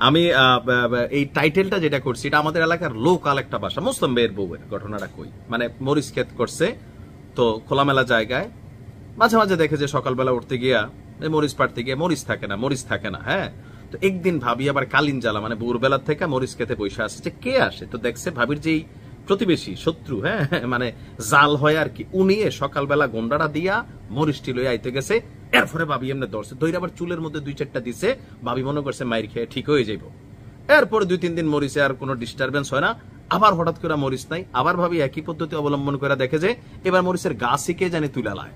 আমি এই টাইটেলটা যেটা করছি এটা আমাদের এলাকার লোকাল একটা ভাষা, মুসলিম মেয়ের বউয়ের ঘটনাটা কই। মানে মরিচ ক্ষেত করছে তো খোলামেলা জায়গায়, মাঝে মাঝে দেখে যে সকালবেলা উঠতে গিয়া মরিচ পাড়তে গিয়ে মরিচ থাকে না। হ্যাঁ, তো একদিন ভাবি আবার কালিন জ্বালা, মানে ভোরবেলা থেকে মরিচ খেতে বসে আসছে, যে কে আসে, তো দেখছে ভাবির যেই প্রতিবেশী শত্রু, হ্যাঁ মানে জাল হয় আর কি, উনিয়ে সকালবেলা গন্ডাটা দিয়া মরিচটি লইয়া আইতে গেছে। এরপরে ভাবি এমনি ধরছে, দইরা আবার চুলের মধ্যে 2-4টা দিছে, ভাবি মনে করছে মাইর খেয়ে ঠিক হয়ে যাইব। এরপরে 2-3 দিন মরিচে আর কোনো ডিস্টারবেন্স হয় না, আবার হঠাৎ করে মরিচ নাই, আবার ভাবি একই পদ্ধতি অবলম্বন করে দেখে যে এবার মরিচের গাছিকে জানি তুলা লায়।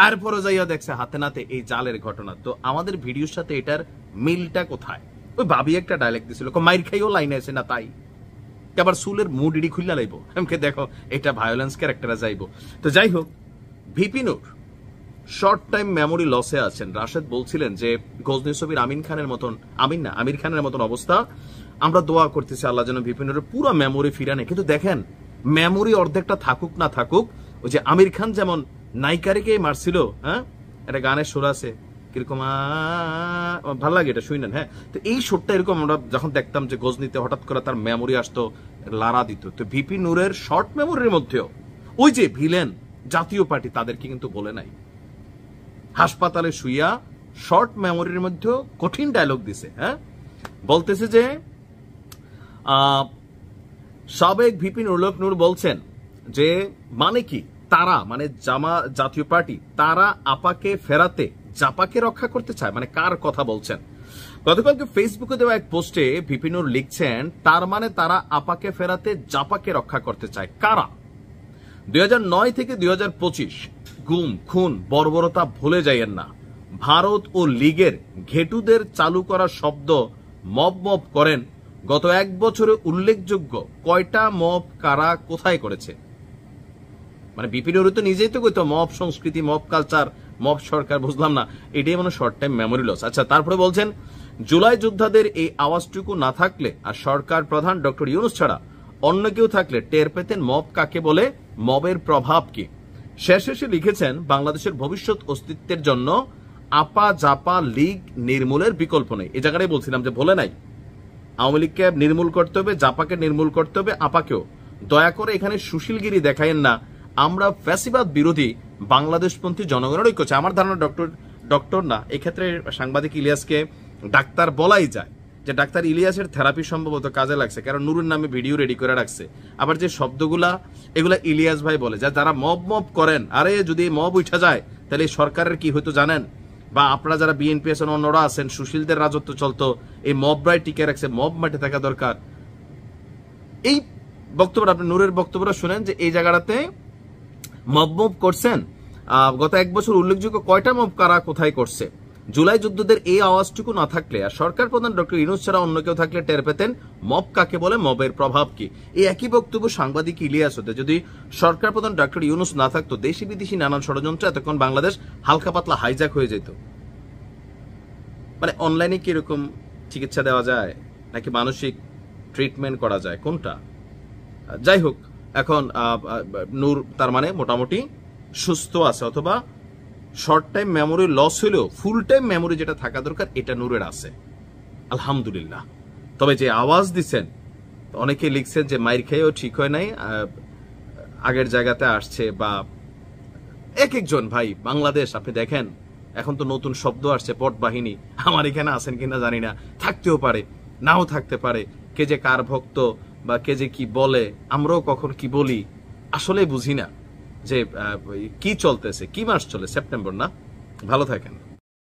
এরপরে যাইয়া দেখছে হাতে নাতে এই জালের ঘটনা। তো আমাদের ভিডিওর সাথে এটার মিলটা কোথায়? ওই ভাবি একটা ডায়লগ দিছিল, মাইর খাইও লাইনে আছে না তাই আবার চুলের মুডিডি খুললা লাইব, এমকে দেখো এটা ভায়োলেন্স ক্যারেক্টারে যাইব। তো যাই হোক, ভিপি নূর শর্ট টাইম মেমোরি লসে আছেন। রাশেদ বলছিলেন যে গজনী ছবির আমির খানের মতন অবস্থা। আমরা দোয়া করতেছি আল্লাহ যেন ভিপি নূরের পুরো মেমোরি ফিরানে। কিন্তু দেখেন, মেমোরি অর্ধেকটা থাকুক না থাকুক, ওই যে আমির খান যেমন নায়িকারিকে মারছিল, হ্যাঁ একটা গানের সুর আছে কিরকম, ভালো লাগে এটা, শুনেন। হ্যাঁ, তো এই সুরটা এরকম আমরা যখন দেখতাম যে গজনীতে হঠাৎ করে তার মেমোরি আসতো, লারা দিত। তো ভিপি নূরের শর্ট মেমোরির মধ্যেও ওই যে ভিলেন জাতীয় পার্টি তাদেরকে কিন্তু বলে নাই, হাসপাতালে শুইয়া শর্ট মেমোরির মধ্যেও কঠিন ডায়লগ দিছে। হ্যাঁ, বলতেছে যে সাবেক ভিপি নূর বলছেন যে মানে কি, তারা মানে জাতীয় পার্টি তারা আপাকে ফেরাতে জাপাকে রক্ষা করতে চায়, মানে কার কথা বলছেন? গতকালকে ফেসবুকে দেওয়া এক পোস্টে ভিপি নূর লিখছেন, তার মানে তারা আপাকে ফেরাতে জাপাকে রক্ষা করতে চায়। কারা? 2009 থেকে 2025 গুম খুন বর্বরতা ভুলে যাইয়েন না। ভারত ও লীগের ঘেটুদের চালু করা শব্দ মব করেন। গত 1 বছরে উল্লেখযোগ্য কয়টা মব কারা কোথায় করেছে? মানে ভিপি নূর তো নিজেই তো কইতো মব সংস্কৃতি, মব কালচার, মব সরকার, বুঝলাম না, এটাই মানে শর্ট টাইম মেমোরি লস। আচ্ছা, তারপরে বলছেন জুলাই যোদ্ধাদের এই আওয়াজটুকু না থাকলে আর সরকার প্রধান ডক্টর ইউনূস ছাড়া অন্য কেউ থাকলে টের পেতেন মব কাকে বলে, মবের প্রভাব কি। শেষে লিখেছেন, বাংলাদেশের ভবিষ্যৎ অস্তিত্বের জন্য আপা জাপা লীগ নির্মূলের বিকল্প নেই। এই জায়গাটাই বলছিলাম যে ভুলে নাই, আওয়ামী লীগকে নির্মূল করতে হবে, জাপাকে নির্মূল করতে হবে, আপাকেও। দয়া করে এখানে সুশীলগিরি দেখায়েন না। আমরা ফ্যাসিবাদ বিরোধী বাংলাদেশপন্থী জনগণের ঐক্য চাই। আমার ধারণা ডক্টর না, এক্ষেত্রে সাংবাদিক ইলিয়াসকে ডাক্তার বলাই যায়, যে ডাক্তার ইলিয়াসের থেরাপি সম্ভবত কাজে লাগছে, কারণ নুরুর নামে ভিডিও রেডি করে রাখছে। আবার যে শব্দগুলা এগুলা ইলিয়াস ভাই বলে, যারা মব করেন, আরে যদি মব উঠা যায় তাহলে সরকারের কি হয়তো জানেন? বা আপনারা যারা বিএনপি আছেন, অন্যরা আছেন, সুশীলদের রাজত্ব চলতো, এই মবরাই টিকে রাখছে, মব মাঠে থাকা দরকার। এই বক্তব্য আপনি নূরের বক্তব্যটা শুনেন যে এই জায়গাটাতে মব করছেন। গত 1 বছর উল্লেখযোগ্য কয়টা মব কারা কোথায় করছে? জুলাই যুদ্ধদের এই আওয়াজটুকু না থাকলে আর সরকার প্রধান ডক্টর ইউনূস ছাড়া অন্য কেউ থাকলে টের পেতেন মব কাকে বলে, মবের প্রভাব কি। এই একই বক্তব্য সাংবাদিক ইলিয়াস হতে, যদি সরকার প্রধান ডক্টর ইউনূস না থাকতো দেশি বিদেশি নানান ষড়যন্ত্র এতক্ষণ বাংলাদেশ হালকা পাতলা হাইজ্যাক হয়ে যেত। মানে অনলাইনে কি এরকম চিকিৎসা দেওয়া যায় নাকি মানসিক ট্রিটমেন্ট করা যায়, কোনটা? যাই হোক, এখন নূর তার মানে মোটামুটি সুস্থ আছে, অথবা শর্ট টাইম মেমোরি লস হইলেও ফুল টাইম মেমোরি যেটা থাকা দরকার এটা নূরের আছে, আলহামদুলিল্লাহ। তবে যে আওয়াজ দিচ্ছেন, অনেকে লিখছেন যে মাইর খেয়েও ঠিক হয় নাই, আগের জায়গাতে আসছে, বা এক একজন ভাই বাংলাদেশ আপনি দেখেন এখন তো নতুন শব্দ আসছে, পট বাহিনী। আমার এখানে আছেন কিনা জানি না, থাকতেও পারে নাও থাকতে পারে, কে যে কার ভক্ত বা কে যে কি বলে, আমরাও কখন কি বলি আসলে বুঝি না যে কি চলতেছে, কি মাস চলে, সেপ্টেম্বর না? ভালো থাকেন।